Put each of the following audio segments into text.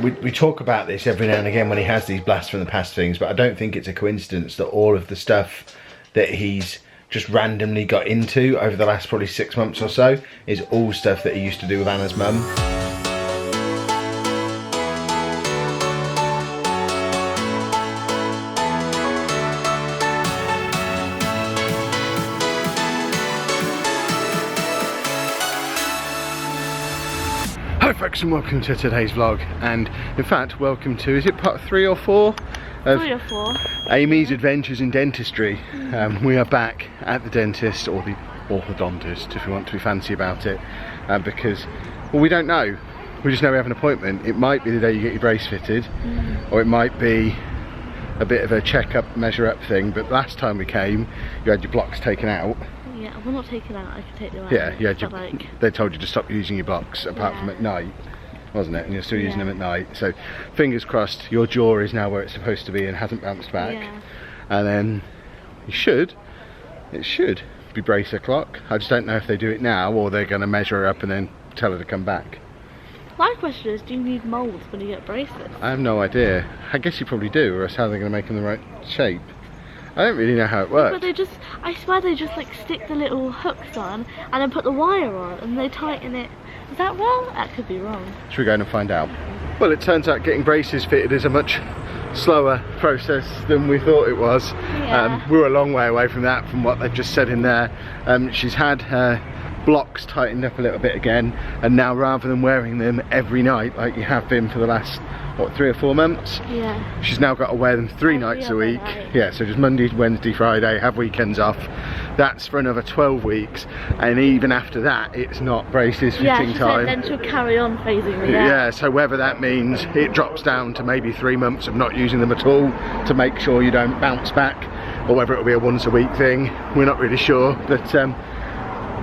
we talk about this every now and again when he has these blasts from the past things, but I don't think it's a coincidence that all of the stuff that he's just randomly got into over the last probably 6 months or so is all stuff that he used to do with Anna's mum. Hi folks, and welcome to today's vlog, and in fact welcome to, is it part 3 or 4? Of 3 or 4. Amy's adventures in dentistry. We are back at the dentist, or the orthodontist if you want to be fancy about it, because, well, we don't know. We just know we have an appointment. It might be the day you get your brace fitted, or it might be a bit of a check-up, measure-up thing, but last time we came you had your blocks taken out. Yeah, well, not taken out, I could take them out. Yeah, you had your, like... they told you to stop using your blocks apart from at night, wasn't it? And you're still using them at night, so fingers crossed your jaw is now where it's supposed to be and hasn't bounced back. And then it should be brace o'clock. I just don't know if they do it now or they're going to measure her up and then tell her to come back. My question is, do you need moulds when you get braces? I have no idea. I guess you probably do, or else how are they going to make them the right shape? I don't really know how it works. But they just, I swear they just like stick the little hooks on and then put the wire on and they tighten it. Is that wrong? That could be wrong. Should we go in and find out? Well, it turns out getting braces fitted is a much slower process than we thought it was. Yeah. We were a long way away from that, from what they've just said in there. She's had her blocks tightened up a little bit again, and now rather than wearing them every night like you have been for the last, what, 3 or 4 months? Yeah. She's now got to wear them 3 nights a week. Yeah, so just Monday, Wednesday, Friday, have weekends off. That's for another 12 weeks, and even after that it's not braces fitting time. Then she'll carry on phasing me out. Yeah, so whether that means it drops down to maybe 3 months of not using them at all to make sure you don't bounce back, or whether it'll be a once a week thing, we're not really sure. But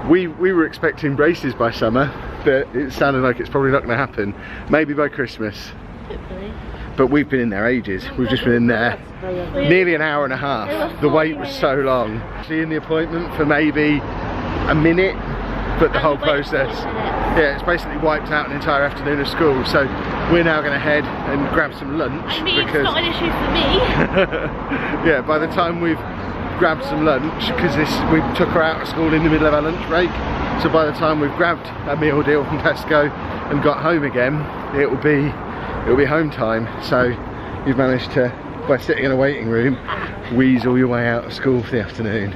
we were expecting braces by summer, but it sounded like it's probably not going to happen. Maybe by Christmas. Hopefully. But we've been in there ages. We've just been in there nearly an hour and a half. The wait was so long. Seeing the appointment for maybe a minute, but the whole process, yeah, it's basically wiped out an entire afternoon of school. So we're now going to head and grab some lunch. I mean, because it's not an issue for me. yeah, by the time we've grabbed some lunch, because we took her out of school in the middle of our lunch break, so by the time we've grabbed a meal deal from Tesco and got home again, it'll be home time. So you've managed to, by sitting in a waiting room, weasel your way out of school for the afternoon.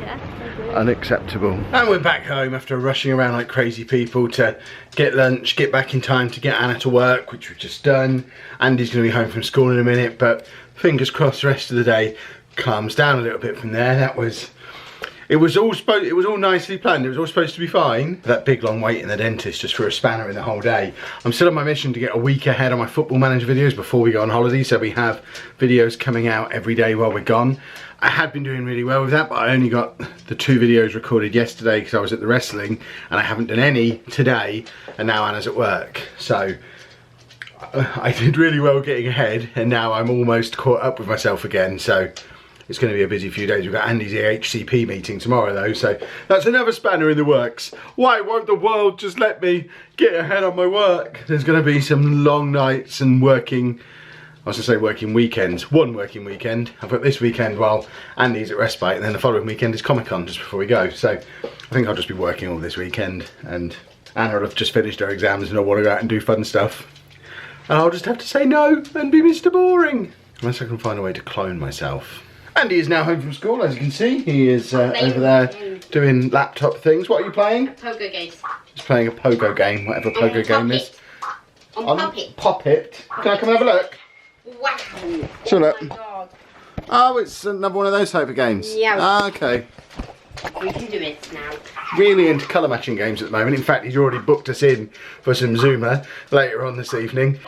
Unacceptable. And we're back home after rushing around like crazy people to get lunch, get back in time to get Anna to work, which we've just done. Andy's going to be home from school in a minute, but fingers crossed the rest of the day calms down a little bit from there. It was all nicely planned. It was all supposed to be fine. That big long wait in the dentist just for a spanner in the whole day. I'm still on my mission to get a week ahead on my Football Manager videos before we go on holiday, so we have videos coming out every day while we're gone. I had been doing really well with that, but I only got the 2 videos recorded yesterday because I was at the wrestling, and I haven't done any today, and now Anna's at work. So I did really well getting ahead, and now I'm almost caught up with myself again. So it's going to be a busy few days. We've got Andy's HCP meeting tomorrow though, so that's another spanner in the works. Why won't the world just let me get ahead on my work? There's going to be some long nights and working, I was going to say working weekends. One working weekend. I've got this weekend while Andy's at respite, and then the following weekend is Comic-Con just before we go. So I think I'll just be working all this weekend, and Anna will have just finished her exams and I'll want to go out and do fun stuff. And I'll just have to say no and be Mr. Boring. Unless I can find a way to clone myself. Andy is now home from school, as you can see. He is over there doing laptop things. What are you playing? Pogo games. He's playing a pogo game, whatever pogo game is. On Pop It. Pop It. Can I come and have a look? Wow. Sure, look. Oh my god. Oh, it's another one of those type of games. Yeah. Ah, okay. We can do it now. Really into colour matching games at the moment. In fact, he's already booked us in for some Zuma later on this evening.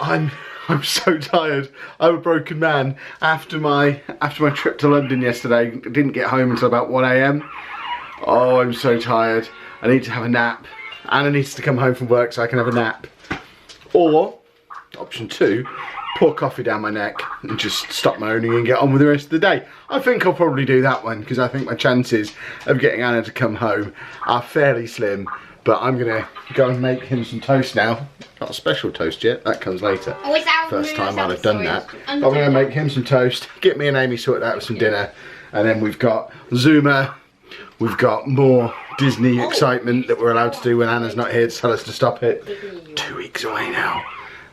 I'm so tired. I'm a broken man. After my trip to London yesterday, I didn't get home until about 1 AM. Oh, I'm so tired. I need to have a nap. Anna needs to come home from work so I can have a nap. Or, option 2, pour coffee down my neck and just stop moaning and get on with the rest of the day. I think I'll probably do that one because I think my chances of getting Anna to come home are fairly slim. But I'm gonna go and make him some toast now. Not a special toast yet, that comes later. Oh, is that First time I'll have done that. But I'm gonna make him some toast, get me and Amy sorted out with some dinner, and then we've got Zuma, we've got more Disney excitement that we're allowed to do when Anna's not here to tell us to stop it. 2 weeks away now.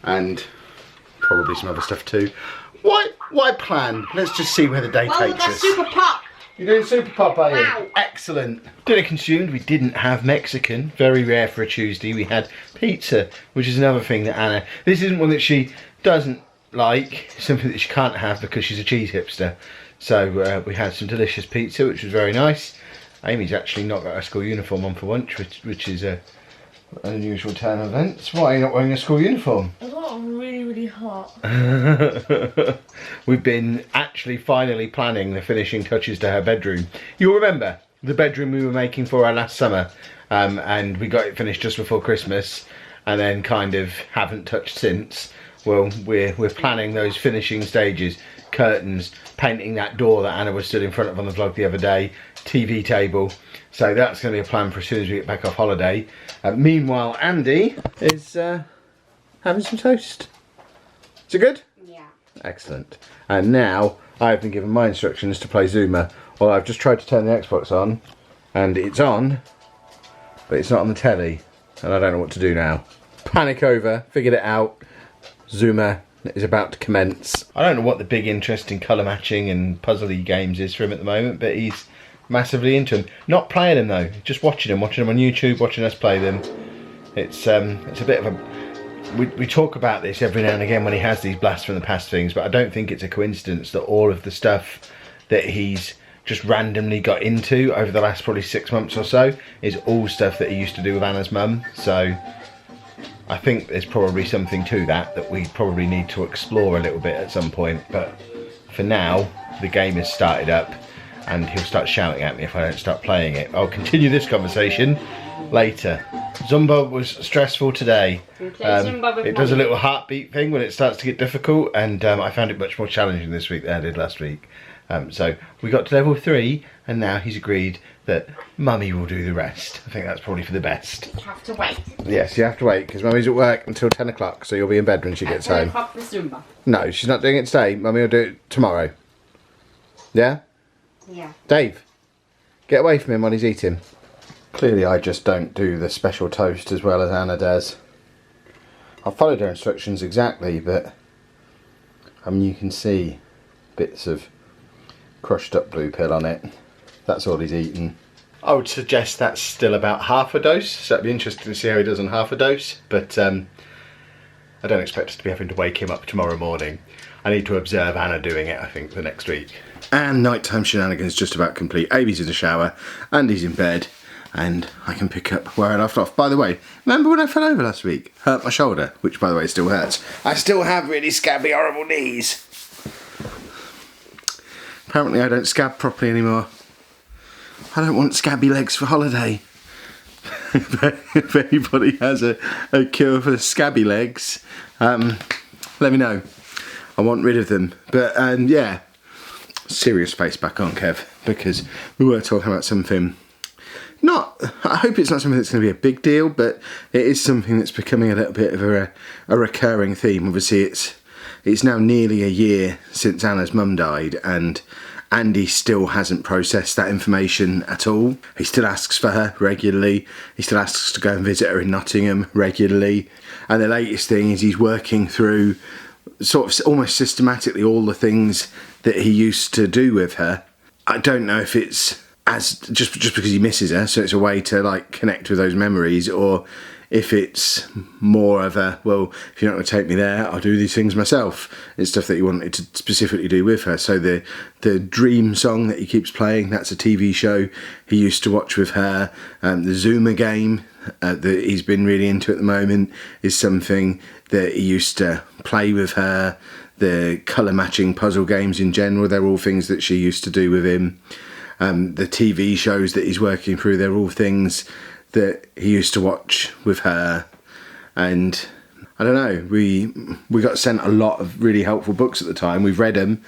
And probably some other stuff too. Why plan? Let's just see where the day takes us. Super pop. You're doing super pop, are you? Wow. Excellent. Dinner consumed. We didn't have Mexican. Very rare for a Tuesday. We had pizza, which is another thing that Anna... This isn't one that she doesn't like. Something that she can't have because she's a cheese hipster. So we had some delicious pizza, which was very nice. Amy's actually not got her school uniform on for lunch, which is an unusual turn of events. Why are you not wearing a school uniform? I got really hot. We've been actually finally planning the finishing touches to her bedroom. You'll remember the bedroom we were making for her last summer, and we got it finished just before Christmas, and then kind of haven't touched since. Well, we're planning those finishing stages. Curtains, painting that door that Anna was stood in front of on the vlog the other day, TV table. So that's going to be a plan for as soon as we get back off holiday. Meanwhile, Andy is having some toast. Is it good? Yeah. Excellent. And now I've been given my instructions to play Zuma. Well, I've just tried to turn the Xbox on, and it's on, but it's not on the telly, and I don't know what to do now. Panic over, figured it out. Zuma is about to commence. I don't know what the big interest in colour matching and puzzle-y games is for him at the moment, but he's massively into them. Not playing them though, just watching them on YouTube, watching us play them. It's a bit of a... We talk about this every now and again when he has these blasts from the past things, but I don't think it's a coincidence that all of the stuff that he's just randomly got into over the last probably 6 months or so is all stuff that he used to do with Anna's mum. So I think there's probably something to that we probably need to explore a little bit at some point. But for now, the game has started up and he'll start shouting at me if I don't start playing it. I'll continue this conversation later. Zumba was stressful today. It does a little heartbeat thing when it starts to get difficult, and I found it much more challenging this week than I did last week. So we got to level 3 and now he's agreed that Mummy will do the rest. I think that's probably for the best. You have to wait. Yes, you have to wait because Mummy's at work until 10 o'clock, so you'll be in bed when she gets home. 10 o'clock for Zumba. No, she's not doing it today. Mummy will do it tomorrow. Yeah? Yeah. Dave, get away from him while he's eating. Clearly I just don't do the special toast as well as Anna does. I've followed her instructions exactly, but I mean, you can see bits of crushed up blue pill on it. That's all he's eaten. I would suggest that's still about half a dose, so it'd be interesting to see how he does on half a dose, but I don't expect us to be having to wake him up tomorrow morning. I need to observe Anna doing it, I think, for next week. And nighttime shenanigans just about complete. Amy's in the shower, Andy's in bed, and I can pick up where I left off. By the way, remember when I fell over last week? Hurt my shoulder, which by the way still hurts. I still have really scabby, horrible knees. Apparently I don't scab properly anymore. I don't want scabby legs for holiday. If anybody has a cure for scabby legs, let me know. I want rid of them. But yeah, serious face back on, Kev, because we were talking about something. I hope it's not something that's going to be a big deal, but it is something that's becoming a little bit of a recurring theme. Obviously, it's now nearly a year since Anna's mum died, and Andy still hasn't processed that information at all. He still asks for her regularly. He still asks to go and visit her in Nottingham regularly. And the latest thing is he's working through sort of almost systematically all the things that he used to do with her. I don't know if it's just because he misses her, so it's a way to like connect with those memories, or if it's more of a, well, if you're not going to take me there, I'll do these things myself. It's stuff that he wanted to specifically do with her. So the Dream song that he keeps playing, that's a TV show he used to watch with her. The Zuma game that he's been really into at the moment is something that he used to play with her. The colour matching puzzle games in general, they're all things that she used to do with him. The TV shows that he's working through, they're all things that he used to watch with her. And I don't know, we got sent a lot of really helpful books at the time. We've read them.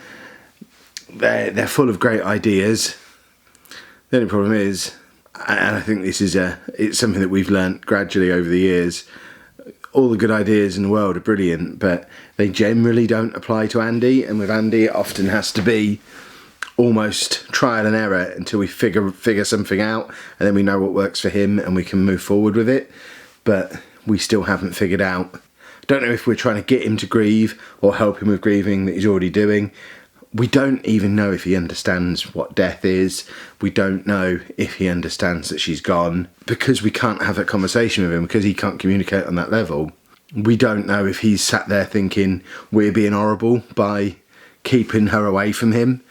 They're full of great ideas. The only problem is and I think this is it's something that we've learnt gradually over the years. All the good ideas in the world are brilliant, but they generally don't apply to Andy, and with Andy it often has to be almost trial and error until we figure something out, and then we know what works for him and we can move forward with it. But we still haven't figured out. Don't know if we're trying to get him to grieve or help him with grieving that he's already doing. We don't even know if he understands what death is. We don't know if he understands that she's gone, because we can't have a conversation with him, because he can't communicate on that level. We don't know if he's sat there thinking we're being horrible by keeping her away from him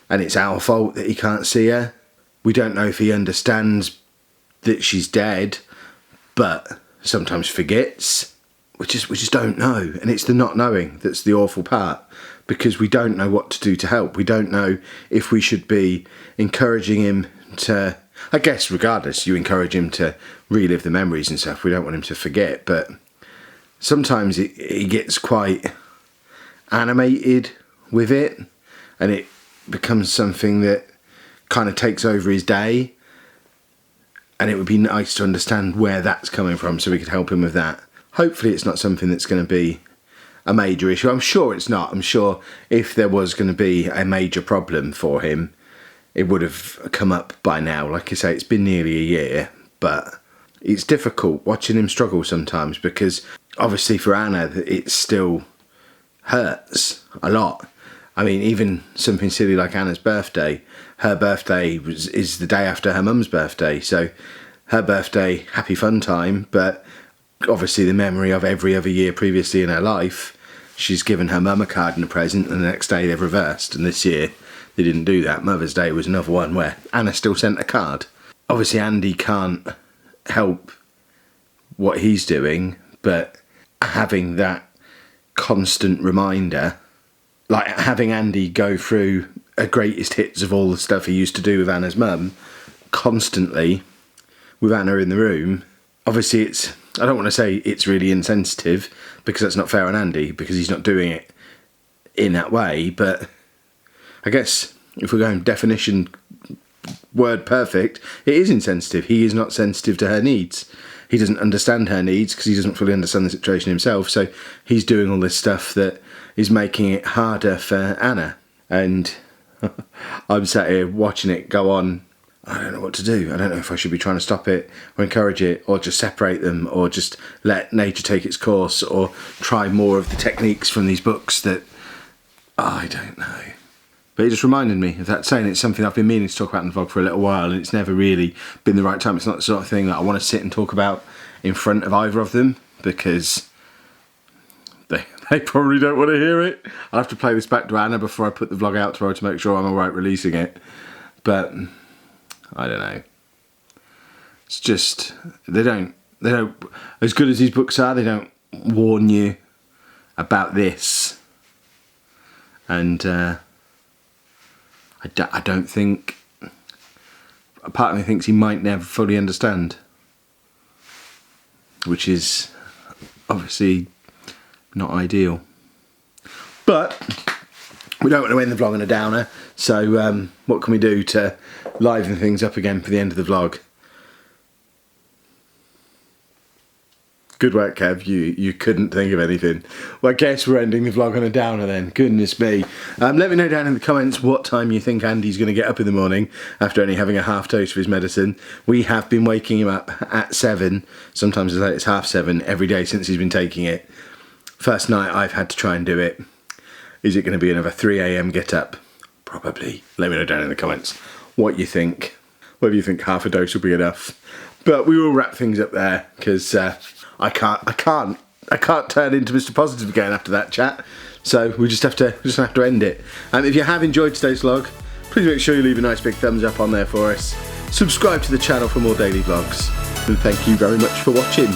and it's our fault that he can't see her. We don't know if he understands that she's dead but sometimes forgets. We just don't know, and it's the not knowing that's the awful part, because we don't know what to do to help. We don't know if we should be encouraging him to, I guess regardless, you encourage him to relive the memories and stuff. We don't want him to forget, but sometimes he gets quite animated with it, and it becomes something that kind of takes over his day, and it would be nice to understand where that's coming from so we could help him with that. Hopefully it's not something that's going to be a major issue. I'm sure it's not. I'm sure if there was going to be a major problem for him, it would have come up by now. Like I say, it's been nearly a year, but it's difficult watching him struggle sometimes, because obviously for Anna it still hurts a lot. I mean, even something silly like Anna's birthday, her birthday is the day after her mum's birthday, so her birthday, happy fun time, but obviously the memory of every other year previously in her life, she's given her mum a card and a present, and the next day they've reversed, and this year they didn't do that. Mother's Day was another one where Anna still sent a card. Obviously Andy can't help what he's doing, but having that constant reminder, like having Andy go through a greatest hits of all the stuff he used to do with Anna's mum constantly with Anna in the room, obviously it's, I don't want to say it's really insensitive, because that's not fair on Andy, because he's not doing it in that way, but I guess if we're going definition word perfect, it is insensitive. He is not sensitive to her needs. He doesn't understand her needs because he doesn't fully understand the situation himself, so he's doing all this stuff that is making it harder for Anna. And I'm sat here watching it go on. I don't know what to do. I don't know if I should be trying to stop it or encourage it, or just separate them, or just let nature take its course, or try more of the techniques from these books that I don't know. But it just reminded me of that saying. It's something I've been meaning to talk about in the vlog for a little while, and it's never really been the right time. It's not the sort of thing that I want to sit and talk about in front of either of them, because they probably don't want to hear it. I'll have to play this back to Anna before I put the vlog out to her to make sure I'm alright releasing it. But I don't know. It's just, they don't, as good as these books are, they don't warn you about this. And I don't think, a part of me thinks he might never fully understand, which is obviously not ideal. But we don't want to end the vlog on a downer, so what can we do to liven things up again for the end of the vlog? Good work, Kev. You couldn't think of anything. Well, I guess we're ending the vlog on a downer then. Goodness me. Let me know down in the comments what time you think Andy's going to get up in the morning after only having a half dose of his medicine. We have been waking him up at 7, sometimes as late as 7:30 every day since he's been taking it. First night I've had to try and do it. Is it going to be another 3 AM get up? Probably. Let me know down in the comments what you think. Whether you think half a dose will be enough. But we will wrap things up there, because I can't turn into Mr. Positive again after that chat. So we just have to end it. If you have enjoyed today's vlog, please make sure you leave a nice big thumbs up on there for us. Subscribe to the channel for more daily vlogs. And thank you very much for watching.